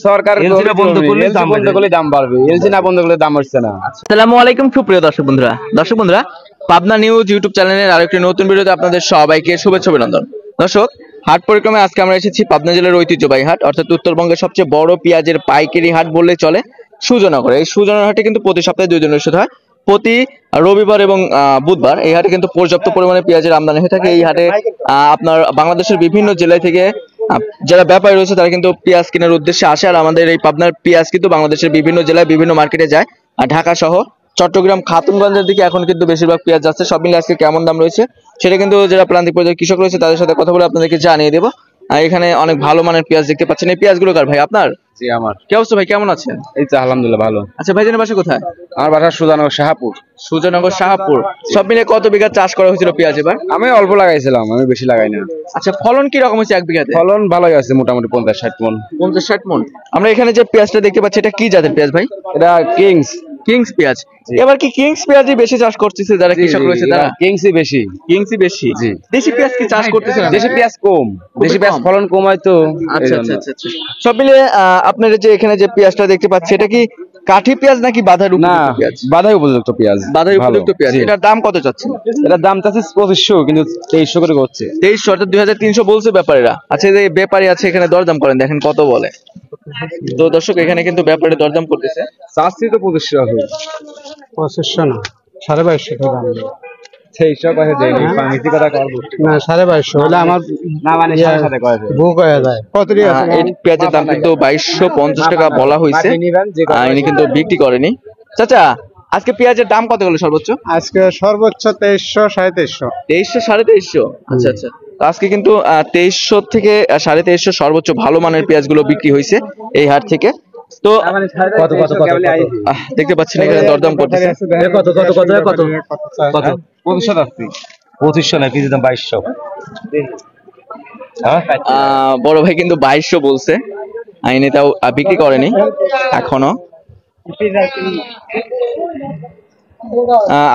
সরকার বন্ধ করলে দাম বাড়বে, এলসি না বন্ধ করলে দাম হচ্ছে না। আসসালামু আলাইকুম সুপ্রিয় দর্শক বন্ধুরা, পাবনা নিউজ ইউটিউব চ্যানেলের আরেকটি নতুন ভিডিওতে আপনাদের সবাইকে শুভেচ্ছা অভিনন্দন। দর্শক, হাট পরিক্রমায় আজকে আমরা এসেছি পাবনা জেলার ঐতিহ্যবাহী হাট, অর্থাৎ উত্তরবঙ্গের সবচেয়ে বড় পেঁয়াজের পাইকারি হাট বললে চলে, সুজনগর। এই সুজনগর হাটে কিন্তু প্রতি সপ্তাহে 2 দিন অনুষ্ঠিত হয়, প্রতি রবিবার এবং বুধবার। এই হাটে কিন্তু পর্যাপ্ত পরিমাণে পেঁয়াজের আমদানি হয়ে থাকে। এই হাটে আপনার বাংলাদেশের বিভিন্ন জেলা থেকে যারা ব্যাপারী রয়েছে তারা কিন্তু পেঁয়াজ কেনার উদ্দেশ্যে আসে। আর আমাদের এই পাবনার পেঁয়াজ কিন্তু বাংলাদেশের বিভিন্ন জেলায় বিভিন্ন মার্কেটে যায়, আর ঢাকা সহ চট্টগ্রাম, খাতুনগঞ্জের দিকে এখন কিন্তু বেশিরভাগ পেঁয়াজ যাচ্ছে। সব মিলে আজকে কেমন দাম রয়েছে সেটা কিন্তু যারা প্রান্তিক পর্যায়ে কৃষক রয়েছে তাদের সাথে কথা বলে আপনাদেরকে জানিয়ে দেবো। আর এখানে অনেক ভালো মানের পেঁয়াজ দেখতে পাচ্ছেন। এই পেঁয়াজগুলো কার ভাই? আপনার? জি আমার। কি অবস্থা ভাই, কেমন আছেন? এই তো আলহামদুলিল্লাহ ভালো। আচ্ছা ভাইজানের বাসা কোথায়? আমার বাসা সুজানগর শাহপুর। সুজানগর শাহপুর। সব মিলে কত বিঘা চাষ করা হয়েছিল পেঁয়াজ এবার? আমি অল্প লাগাইছিলাম, আমি বেশি লাগাই না। আচ্ছা, ফলন কি রকম হয়েছে এক বিঘাতে? ফলন ভালোই আছে, মোটামুটি 50-60 মন। 50-60 মন। আমরা এখানে যে পেঁয়াজটা দেখতে পাচ্ছি এটা কি জাতের পেঁয়াজ ভাই? এটা কিংস পেঁয়াজ। এবার কি কিংস পেঁয়াজই বেশি চাষ করতেছে যারা কৃষক রয়েছে তারা? কিংসই বেশি। জি। দেশি পেঁয়াজ কি চাষ করতেছে না? দেশি পেঁয়াজ কম, দেশি পেঁয়াজ ফলন কম হয় তো। আচ্ছা। সব মিলিয়ে আপনার যে এখানে যে পেঁয়াজটা দেখতে পাচ্ছি এটা কি কাঠি পেঁয়াজ নাকি বাঁধার উপযুক্ত পেঁয়াজ? বাঁধাই উপযুক্ত পেঁয়াজ। বাঁধাই উপযুক্ত পেঁয়াজ। এটার দাম কত চাচ্ছেন? এটার দাম চাচ্ছে 2500, কিন্তু 2300 করে করছে। 2300 অর্থাৎ 2300 বলছে ব্যাপারীরা। আচ্ছা, যে ব্যাপারী আছে এখানে দরদাম করেন, দেখেন কত বলে। তো দর্শক, এখানে কিন্তু ব্যাপারী দরদাম করতেছে। চাচ্ছি তো 2500 হবে। 2500 না, 2250 দাম। 2300 করে দেয়নি, পানিতে কথা করব না, 2250 হলে আমার না, মানে সাথে করে বুক হয়ে যায়। কত রি আছে? এই পেঁয়াজের দাম কিন্তু 2250 টাকা বলা হয়েছে, ইনি কিন্তু বিক্রি করেনি। চাচা, আজকে পেঁয়াজের দাম কত হলো সর্বোচ্চ? আজকে সর্বোচ্চ 2300, 2350। 2300, 2350। আচ্ছা। তো আজকে কিন্তু 2300 থেকে 2350 সর্বোচ্চ ভালো মানের পেঁয়াজগুলো বিক্রি হয়েছে এই হাট থেকে। তো কত দেখতে পাচ্ছেন এখানে দরদাম করতেছে। কত 2500 রাখছি। 2500 না, কেজি দাম 2200। বড় ভাই কিন্তু 2200 বলছে, আইনে তাও বিক্রি করেনি এখনো।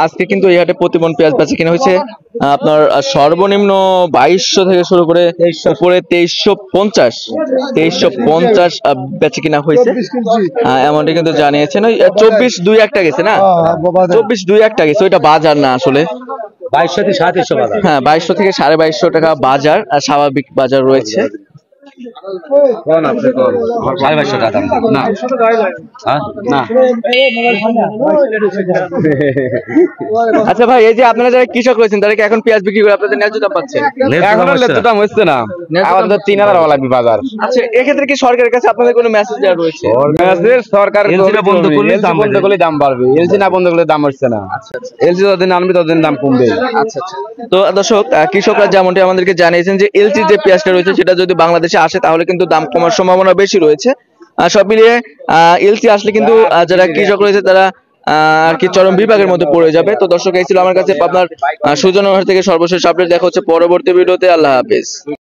আজকে কিন্তু এই হাটে প্রতিমন পেঁয়াজ বেচা কিনা হয়েছে আপনার সর্বনিম্ন 2200 থেকে শুরু করে উপরে 2350 বেচা কিনা হয়েছে। এমনটা কিন্তু জানিয়েছেন। ওই 24-2-1 গেছে না? 24-2-1 গেছে, ওইটা বাজার না আসলে। 2200 থেকে 2350 বাজার। হ্যাঁ, 2200 থেকে 2250 টাকা বাজার, স্বাভাবিক বাজার রয়েছে। আচ্ছা ভাই, এই যে আপনারা যারা কৃষক রয়েছেন তারা কি এখন পেঁয়াজ বিক্রি করে আপনাদের ন্যায্য দাম পাচ্ছেন? এখন ন্যায্য দাম হচ্ছে না, আমাদের 3000 টাকা লাগবে বাজার। আচ্ছা, এক্ষেত্রে কি সরকারের কাছে আপনাদের কোনো মেসেজ দেওয়া রয়েছে? সরকার বন্ধ করলে দাম বাড়বে, এলসি না বন্ধ করলে দাম হচ্ছে না। এলসি যতদিন আনবে ততদিন দাম কমবে। আচ্ছা। তো দর্শক, কৃষকরা যেমনটি আমাদেরকে জানিয়েছেন যে এলসি যে পেঁয়াজটা রয়েছে সেটা যদি বাংলাদেশে আসে তাহলে কিন্তু দাম কমার সম্ভাবনা বেশি রয়েছে। সব মিলিয়ে এলসি আসলে কিন্তু যারা কৃষক রয়েছে তারা আর কি চরম বিভাগের মধ্যে পড়ে যাবে। তো দর্শক, এই ছিল আমার কাছে আপনার সুজনগর থেকে সর্বশেষ আপডেট। দেখা হচ্ছে পরবর্তী ভিডিওতে। আল্লাহ হাফেজ।